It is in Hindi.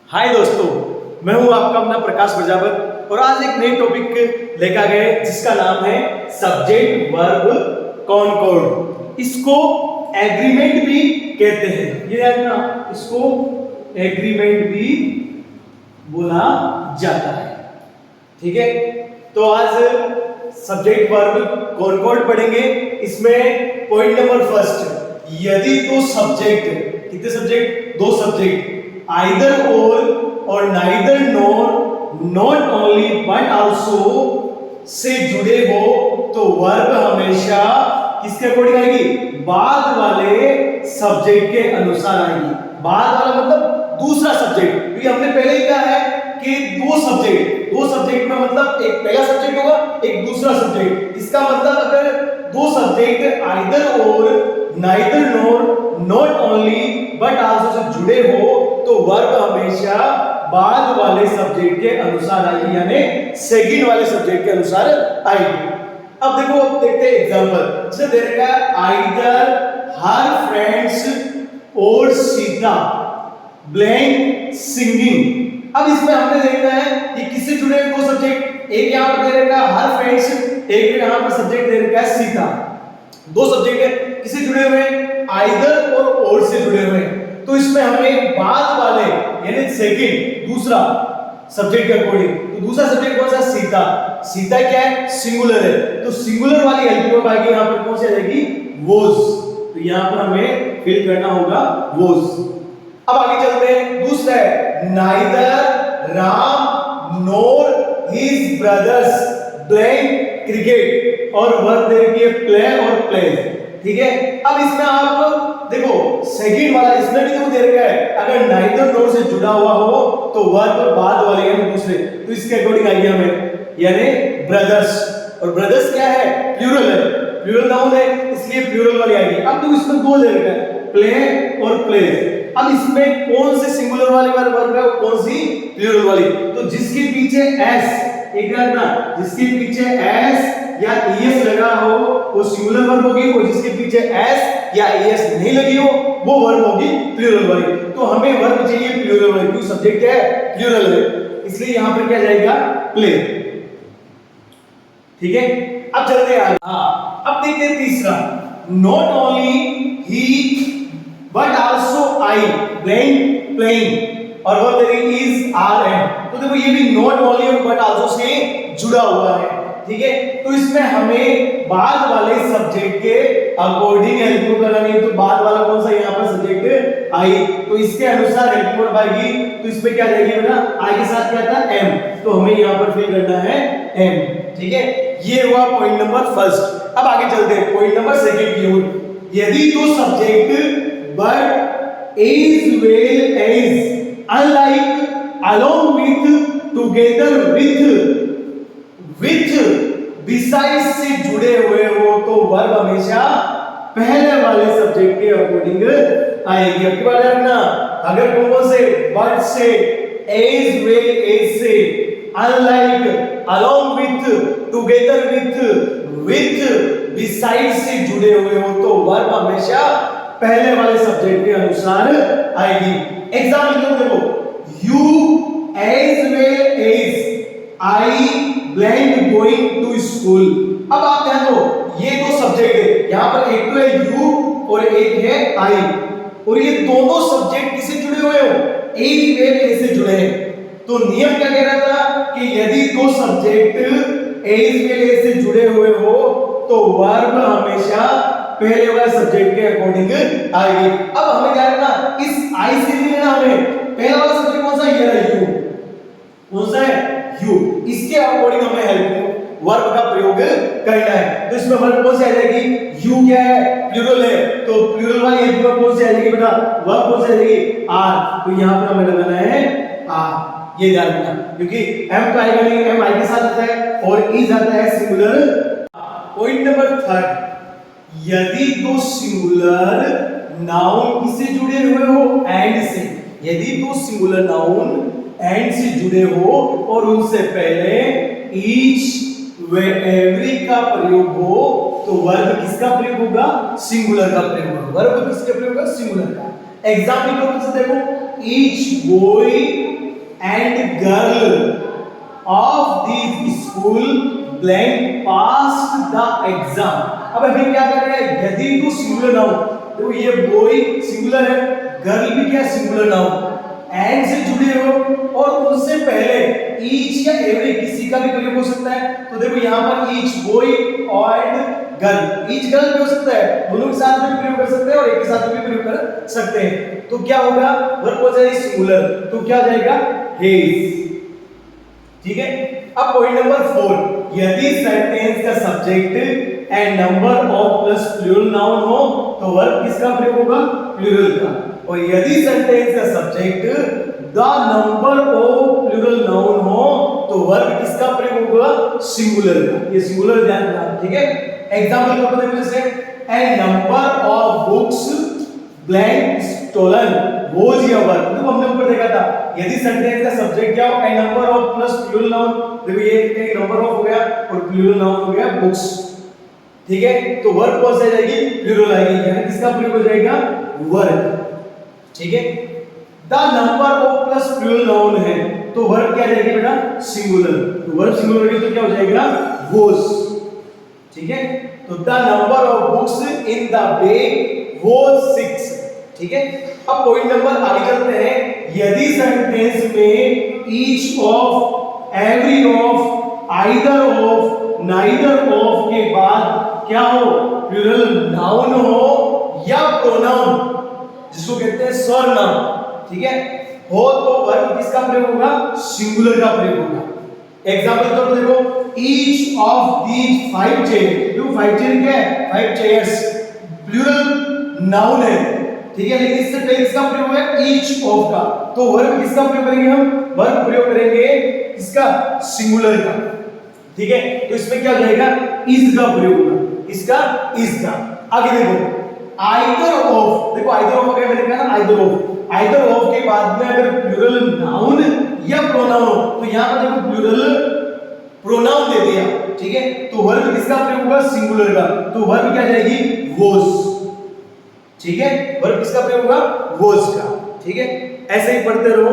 हाय दोस्तों, मैं हूं आपका अपना प्रकाश प्रजापत और आज एक नई टॉपिक लेकर गए जिसका नाम है सब्जेक्ट वर्ब कॉनकॉर्ड। इसको एग्रीमेंट भी कहते हैं। ये है ना, इसको एग्रीमेंट भी बोला जाता है। ठीक है, तो आज सब्जेक्ट वर्ब कॉनकॉर्ड पढ़ेंगे। इसमें पॉइंट नंबर फर्स्ट, यदि दो सब्जेक्ट, कितने सब्जेक्ट? दो सब्जेक्ट आइदर और neither nor not only but also say जुड़े हो तो वर्ब हमेशा किसके अकॉर्डिंग आएगी? बाद वाले सब्जेक्ट के अनुसार आएगी। बाद वाला मतलब दूसरा सब्जेक्ट, क्योंकि हमने पहले ही कहा है कि दो सब्जेक्ट में मतलब एक पहला सब्जेक्ट होगा, एक दूसरा सब्जेक्ट। इसका मतलब अगर दो सब्जेक्ट आइदर और neither nor not only but also say जुड़े हो तो वर्ब हमेशा बाद वाले सब्जेक्ट के अनुसार आएगी, यानी सेकंड वाले सब्जेक्ट के अनुसार आएगी। अब देखो, अब देखते हैं एग्जांपल। जैसे दे रखा है आइदर हर फ्रेंड्स और सीता ब्लैंक सिंगिंग। अब इसमें हमने देखना है कि किससे जुड़े हैं दो सब्जेक्ट। एक यहां पर दे रखा है हर फ्रेंड्स, एक यहां पर सब्जेक्ट दे रखा है सीता। दो सब्जेक्ट है, किससे जुड़े हुए हैं? आइदर और से जुड़े हुए हैं। तो इसमें हमें बाद वाले यानी सेकंड दूसरा सब्जेक्ट के अकॉर्डिंग, तो दूसरा सब्जेक्ट कौन सा? सीता। सीता क्या है? सिंगुलर है, तो सिंगुलर वाली हेल्प वर्ब आएगी यहां पर, कौन सी आ जाएगी? वॉज। तो यहां पर हमें फिल करना होगा वॉज। अब आगे चलते हैं। दूसरा है नाइदर राम नोर हिज ब्रदर्स ब्लैंक क्रिकेट, और वर्ब दे रखी है प्ले और प्लेज। ठीक है, अब इसमें आप देखो सेकंड वाला, इसमें भी देखो दे रखा है अगर नाइदर नोर से जुड़ा हुआ हो तो वर्ब बाद वाले यानी दूसरे, तो इसके अकॉर्डिंग आएगी हमें, यानी ब्रदर्स। और ब्रदर्स क्या है? प्लूरल है, प्लूरल नाउन है, इसलिए प्लूरल वाली आएगी। अब देखो इसमें दो दे रखा है, प्ले और प्लेज। अब इसमें कौन से सिंगुलर वाली वर्ब है और कौन सी प्लूरल वाली? तो जिसके पीछे एस, एक ना, जिसके पीछे एस या ईएस लगा हो वो सिंगुलर वर्ब होगी, और जिसके पीछे एस या ईएस नहीं लगी हो वो वर्ब होगी प्लूरल वाली। तो हमें वर्ब चाहिए प्लूरल वाली, क्योंकि सब्जेक्ट क्या है? प्लूरल है, इसलिए यहां पर क्या जाएगा? प्ले। ठीक है, अब चलते हैं आगे। अब देखते हैं तीसरा, not only he but also I blank playing, और वो तेरी इज आर एम। तो देखो ये भी नॉट ओनली और बट आल्सो से जुड़ा हुआ है। ठीक है, तो इसमें हमें बाद वाले सब्जेक्ट के अकॉर्डिंग हेल्प करनी है। तो बाद वाला कौन सा? यहाँ पर सब्जेक्ट आई, तो इसके अनुसार हेल्प वर्ब आएगी। तो इसमें क्या जाएगी बेटा? आई के साथ क्या था? एम, तो हमें यहाँ पर फिल करना है एम। ठीक है, ये हुआ पॉइंट नंबर फर्स्ट। अब आगे चलते हैं पॉइंट नंबर सेकंड की ओर। यदि दो subject but as well as unlike along with together with beside से जुड़े हुए हो तो वर्ब हमेशा पहले वाले सब्जेक्ट के अकॉर्डिंग आएगी। अब की बात रखना, अगर कौन से बट से, एज वेल एज से, unlike, along with, together with, beside से जुड़े हुए हो तो वर्ब हमेशा पहले वाले सब्जेक्ट के अनुसार आएगी। एग्जाम्पल देखो, you as well as I blank going to school. अब आप ध्यान दो, ये दो सब्जेक्ट है, यहां पर एक तो है यू और एक है आई, और ये दोनों सब्जेक्ट किससे जुड़े हुए हो? एज वेल एज से जुड़े हैं। तो नियम क्या कह रहा था कि यदि दो सब्जेक्ट एज वेल एज से जुड़े हुए हो तो वर्ब हमेशा पहले वाले सब्जेक्ट के अकॉर्डिंग आएगी। अब हमें क्या करना, इस आई से लेना, हमें पहला वाला सब्जेक्ट कौन सा? ये रहा यू। कौन सा है? यू। इसके अकॉर्डिंग हमें हेल्प वर्ब का प्रयोग करना है। तो इसमें वर्ब कौन सी आ जाएगी? यू क्या है? प्लूरल है, तो प्लूरल वाली हेल्प वर्ब कौन सी आ जाएगी बेटा? वर्ब कौन सी आ जाएगी? आर। तो यहां पर हमें लगाना है आर, ये ध्यान रखना, क्योंकि एम तो आएगा नहीं, एम आई के साथ आता है और इज आता है सिंगुलर। पॉइंट नंबर थर्ड, यदि दो सिंगुलर नाउन किससे जुड़े हुए हो? एंड से। यदि दो सिंगुलर नाउन एंड से जुड़े हो और उनसे पहले ईच व एवरी का प्रयोग हो तो वर्ब किसका प्रयोग होगा? सिंगुलर का प्रयोग होगा। वर्ब किसका प्रयोग होगा? सिंगुलर का। एग्जाम्पल को से देखो, each boy and girl of this school blank passed the exam. अब अभी क्या कर रहे हैं, यदि टू सिंगुलर नाउन, तो ये बॉय सिंगुलर है, गर्ल भी क्या सिंगुलर नाउन, एंड से जुड़े हो और उनसे पहले ईच या एवरी किसी का भी प्रयोग हो सकता है। तो देखो यहाँ पर each boy and girl, each girl भी हो सकता है, दोनों के साथ भी प्रयोग कर सकते हैं और एक के साथ भी प्रयोग कर सकते हैं। तो क्या होगा, वर्ब हो जाएगी सिंगुलर, तो क्या हो जाएगा हिज। ठीक है, अब पॉइंट नंबर 4, यदि सेंटेंस का subject and number of plus plural noun हो तो वर्ब किसका प्रयोग होगा, प्लूरल का। और यदि सेंटेंस का subject the number of plural noun हो तो वर्ब किसका प्रयोग होगा, सिंगुलर का। ये सिंगुलर ध्यान रखना, ठीक है। एग्जांपल को देखो, जैसे and number of books blank stolen was your work. देखो हमने ऊपर देखा था, यदि सेंटेंस का सब्जेक्ट क्या हो, and number of plus plural noun, देखो ये एक नंबर ऑफ हो गया और प्लूरल नाउन हो गया बुक्स। ठीक है, तो वर्ब कौन सा जाएगी, प्लूरल आएगी, यानी किसका प्रयोग हो जाएगा, वर्ब। ठीक है, the number of plus plural noun है तो वर्ब क्या जाएगी बेटा, सिंगुलर। तो वर्ब सिंगुलर होगी तो क्या हो जाएगा, वॉज। ठीक है, तो the number of books in the bag was 6। ठीक है, अब पॉइंट नंबर आगे चलते हैं, यदि सेंटेंस में each of, every of, either of, neither of के बाद क्या हो, प्लूरल नाउन हो या प्रोनाउन, जिसको कहते हैं सर्वनाम, ठीक है, हो तो वर्ब किसका प्रयोग होगा, सिंगुलर का प्रयोग होगा। एग्जांपल तो देखो, ईच ऑफ दीज 5 चेयर, जो 5 चेयर क्या है, 5 चेयर्स, प्लूरल नाउन है, ठीक है, लेकिन इससे पहले इसका प्रयोग है ईच ऑफ का, तो वर्ब किसका प्रयोग करेंगे हम, वर्ब प्रयोग करेंगे इसका, सिंगुलर का। ठीक है, तो इसमें क्या हो जाएगा, इज का प्रयोग होगा, इसका इज का। आगे देखो, आइदर ऑफ, देखो आइदर ऑफ अगर मैंने कहा ना, आइदर ऑफ, आइदर ऑफ के बाद में अगर प्लूरल नाउन या प्रोनाउन हो तो यहां पर देखो प्लूरल प्रोनाउन दे दिया, ठीक है, तो वर्ब किसका प्रयोग होगा, सिंगुलर का, तो वर्ब क्या जाएगी, वॉज। ठीक है, वर्ब किसका प्रयोग होगा, वॉज का। ठीक है, ऐसे ही पढ़ते रहो।